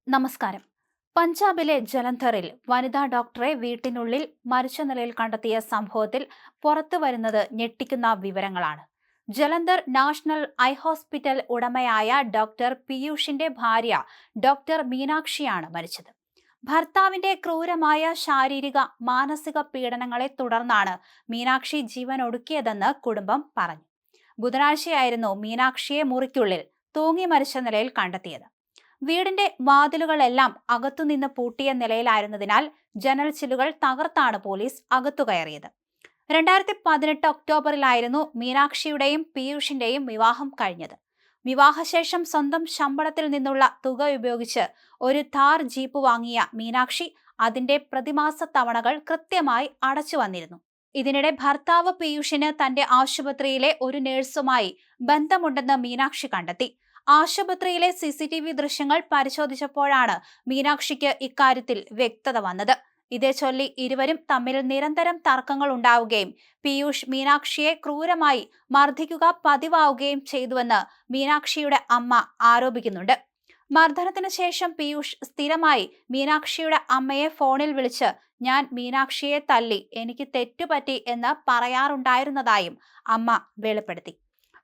നമസ്കാരം. പഞ്ചാബിലെ ജലന്ധറിൽ വനിതാ ഡോക്ടറെ വീട്ടിനുള്ളിൽ മരിച്ച നിലയിൽ കണ്ടെത്തിയ സംഭവത്തിൽ പുറത്തുവരുന്നത് ഞെട്ടിക്കുന്ന വിവരങ്ങളാണ്. ജലന്ധർ നാഷണൽ ഐ ഹോസ്പിറ്റൽ ഉടമയായ ഡോക്ടർ പീയൂഷിന്റെ ഭാര്യ ഡോക്ടർ മീനാക്ഷിയാണ് മരിച്ചത്. ഭർത്താവിന്റെ ക്രൂരമായ ശാരീരിക മാനസിക പീഡനങ്ങളെ തുടർന്നാണ് മീനാക്ഷി ജീവൻ ഒടുക്കിയതെന്ന് കുടുംബം പറഞ്ഞു. ബുധനാഴ്ചയായിരുന്നു മീനാക്ഷിയെ മുറിക്കുള്ളിൽ തൂങ്ങി മരിച്ച നിലയിൽ കണ്ടെത്തിയത്. വീടിന്റെ വാതിലുകളെല്ലാം അകത്തുനിന്ന് പൂട്ടിയ നിലയിലായിരുന്നതിനാൽ ജനൽ ചില്ലുകൾ തകർത്താണ് പോലീസ് അകത്തുകയറിയത്. 2018 ഒക്ടോബറിലായിരുന്നു മീനാക്ഷിയുടെയും പീയൂഷിന്റെയും വിവാഹം കഴിഞ്ഞത്. വിവാഹശേഷം സ്വന്തം ശമ്പളത്തിൽ നിന്നുള്ള തുക ഉപയോഗിച്ച് ഒരു ഥാർ ജീപ്പ് വാങ്ങിയ മീനാക്ഷി അതിന്റെ പ്രതിമാസ തവണകൾ കൃത്യമായി അടച്ചു വന്നിരുന്നു. ഇതിനിടെ ഭർത്താവ് പീയൂഷിന് തന്റെ ആശുപത്രിയിലെ ഒരു നഴ്സുമായി ബന്ധമുണ്ടെന്ന് മീനാക്ഷി കണ്ടെത്തി. ആശുപത്രിയിലെ CCTV ദൃശ്യങ്ങൾ പരിശോധിച്ചപ്പോഴാണ് മീനാക്ഷിക്ക് ഇക്കാര്യത്തിൽ വ്യക്തത വന്നത്. ഇതേ ചൊല്ലി ഇരുവരും തമ്മിൽ നിരന്തരം തർക്കങ്ങൾ ഉണ്ടാവുകയും പീയൂഷ് മീനാക്ഷിയെ ക്രൂരമായി മർദ്ദിക്കുക പതിവാവുകയും ചെയ്തുവെന്ന് മീനാക്ഷിയുടെ അമ്മ ആരോപിക്കുന്നുണ്ട്. മർദ്ദനത്തിന് ശേഷം പീയൂഷ് സ്ഥിരമായി മീനാക്ഷിയുടെ അമ്മയെ ഫോണിൽ വിളിച്ച് "ഞാൻ മീനാക്ഷിയെ തല്ലി, എനിക്ക് തെറ്റുപറ്റി" എന്ന് പറയാറുണ്ടായിരുന്നതായും അമ്മ വെളിപ്പെടുത്തി.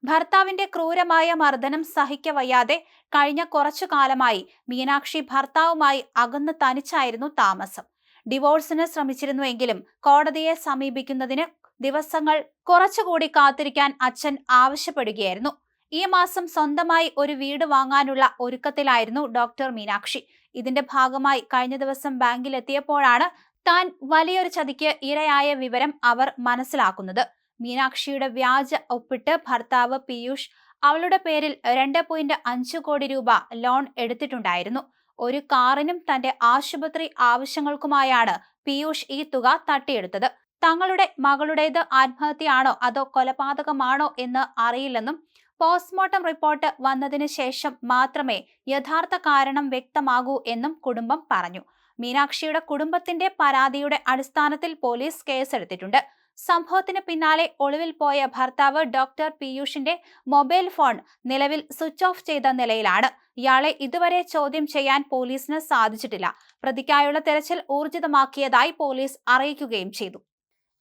ഭർത്താവിന്റെ ക്രൂരമായ മർദ്ദനം സഹിക്കവയ്യാതെ കഴിഞ്ഞ കുറച്ചു കാലമായി മീനാക്ഷി ഭർത്താവുമായി അകന്ന് തനിച്ചായിരുന്നു താമസം. ഡിവോഴ്സിന് ശ്രമിച്ചിരുന്നുവെങ്കിലും കോടതിയെ സമീപിക്കുന്നതിന് ദിവസങ്ങൾ കുറച്ചുകൂടി കാത്തിരിക്കാൻ അച്ഛൻ ആവശ്യപ്പെടുകയായിരുന്നു. ഈ മാസം സ്വന്തമായി ഒരു വീട് വാങ്ങാനുള്ള ഒരുക്കത്തിലായിരുന്നു ഡോക്ടർ മീനാക്ഷി. ഇതിന്റെ ഭാഗമായി കഴിഞ്ഞ ദിവസം ബാങ്കിലെത്തിയപ്പോഴാണ് താൻ വലിയൊരു ചതിക്ക് ഇരയായ വിവരം അവർ മനസ്സിലാക്കുന്നത്. മീനാക്ഷിയുടെ വ്യാജ ഒപ്പിട്ട് ഭർത്താവ് പീയൂഷ് അവളുടെ പേരിൽ 2.5 കോടി രൂപ ലോൺ എടുത്തിട്ടുണ്ടായിരുന്നു. ഒരു കാറിനും തന്റെ ആശുപത്രി ആവശ്യങ്ങൾക്കുമായാണ് പീയൂഷ് ഈ തുക തട്ടിയെടുത്തത്. തങ്ങളുടെ മകളുടേത് ആത്മഹത്യയാണോ അതോ കൊലപാതകമാണോ എന്ന് അറിയില്ലെന്നും പോസ്റ്റ്മോർട്ടം റിപ്പോർട്ട് വന്നതിന് ശേഷം മാത്രമേ യഥാർത്ഥ കാരണം വ്യക്തമാകൂ എന്നും കുടുംബം പറഞ്ഞു. മീനാക്ഷിയുടെ കുടുംബത്തിന്റെ പരാതിയുടെ അടിസ്ഥാനത്തിൽ പോലീസ് കേസെടുത്തിട്ടുണ്ട്. സംഭവത്തിന് പിന്നാലെ ഒളിവിൽ പോയ ഭർത്താവ് ഡോക്ടർ പീയൂഷിന്റെ മൊബൈൽ ഫോൺ നിലവിൽ സ്വിച്ച് ഓഫ് ചെയ്ത നിലയിലാണ്. ഇയാളെ ഇതുവരെ ചോദ്യം ചെയ്യാൻ പോലീസിന് സാധിച്ചിട്ടില്ല. പ്രതിക്കായുള്ള തെരച്ചിൽ ഊർജിതമാക്കിയതായി പോലീസ് അറിയിക്കുകയും ചെയ്തു.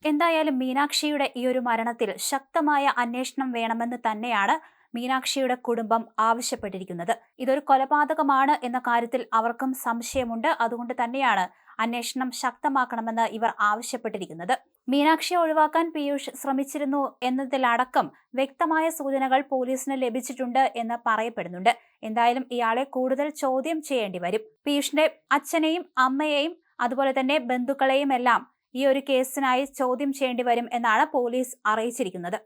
എന്തായാലും മീനാക്ഷിയുടെ ഈ ഒരു മരണത്തിൽ ശക്തമായ അന്വേഷണം വേണമെന്ന് തന്നെയാണ് മീനാക്ഷിയുടെ കുടുംബം ആവശ്യപ്പെട്ടിരിക്കുന്നത്. ഇതൊരു കൊലപാതകമാണ് എന്ന കാര്യത്തിൽ അവർക്കും സംശയമുണ്ട്. അതുകൊണ്ട് തന്നെയാണ് അന്വേഷണം ശക്തമാക്കണമെന്ന് ഇവർ ആവശ്യപ്പെട്ടിരിക്കുന്നത്. മീനാക്ഷിയെ ഒഴിവാക്കാൻ പീയൂഷ് ശ്രമിച്ചിരുന്നു എന്നതിലടക്കം വ്യക്തമായ സൂചനകൾ പോലീസിന് ലഭിച്ചിട്ടുണ്ട് എന്ന് പറയപ്പെടുന്നുണ്ട്. എന്തായാലും ഇയാളെ കൂടുതൽ ചോദ്യം ചെയ്യേണ്ടി വരും. പീയൂഷിന്റെ അച്ഛനെയും അമ്മയെയും അതുപോലെ തന്നെ ബന്ധുക്കളെയും എല്ലാം ഈ ഒരു കേസിനായി ചോദ്യം ചെയ്യേണ്ടി വരും എന്നാണ് പോലീസ് അറിയിച്ചിരിക്കുന്നത്.